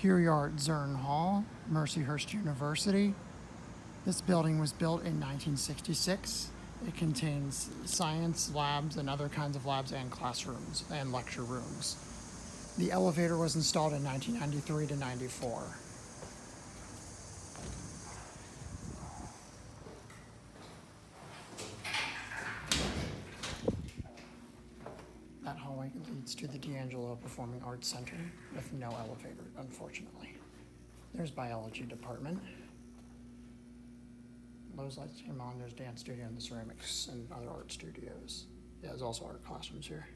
Here we are at Zurn Hall, Mercyhurst University. This building was built in 1966. It contains science labs and other kinds of labs and classrooms and lecture rooms. The elevator was installed in 1993 to 94. That hallway leads to the D'Angelo Performing Arts Center with no elevator, unfortunately. There's biology department. Those lights came on, there's dance studio and the ceramics and other art studios. Yeah, there's also art classrooms here.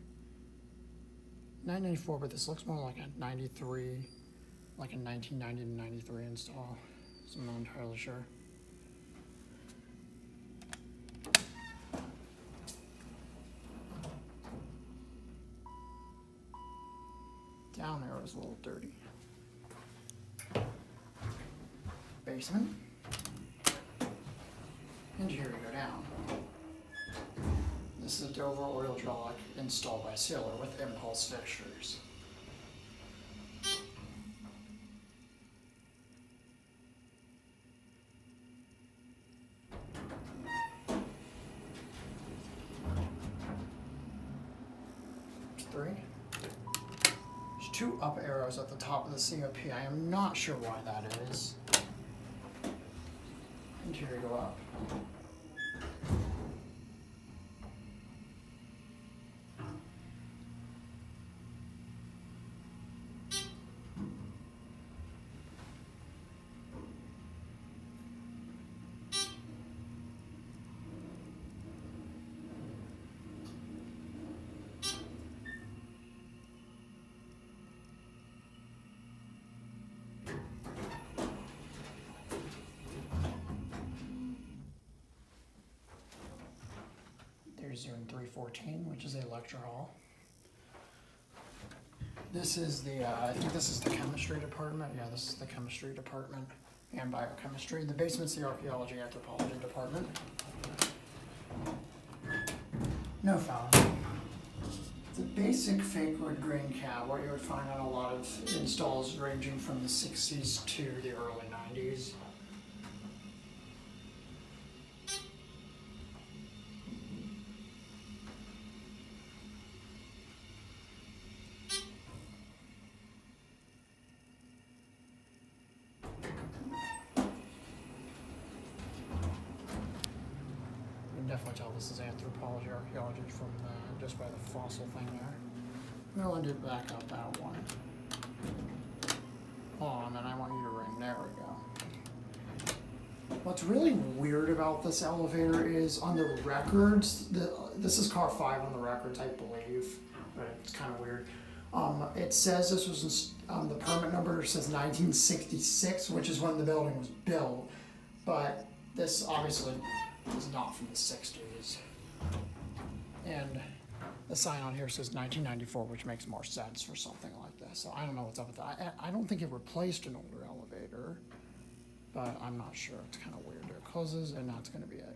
994, but this looks more like a 93, like a 1990 to 93 install. So I'm not entirely sure. Down there was a little dirty. Basement. And here we go down. This is a Dover Oildraulic installed by Seelar with impulse fixtures. There's three. There's two up arrows at the top of the COP. I am not sure why that is. And here we go up. Zurn 314, which is a lecture hall. This is the, I think this is the chemistry department. Yeah, this is the chemistry department and biochemistry. The basement's the archaeology anthropology department. No fountain. It's a basic fake wood grain cab, what you would find on a lot of installs ranging from the 60s to the early 90s. Definitely tell this is anthropology, archaeology from just by the fossil thing there. We'll undo back up that one. Hold on, and I want you to ring. There we go. What's really weird about this elevator is on the records, this is car 5 on the records, I believe, but it's kind of weird. It says this was, the permit number says 1966, which is when the building was built, but this obviously is not from the 60s. And the sign on here says 1994, which makes more sense for something like this. So I don't know what's up with that. I don't think it replaced an older elevator, but I'm not sure. It's kind of weird. It closes, and that's going to be it.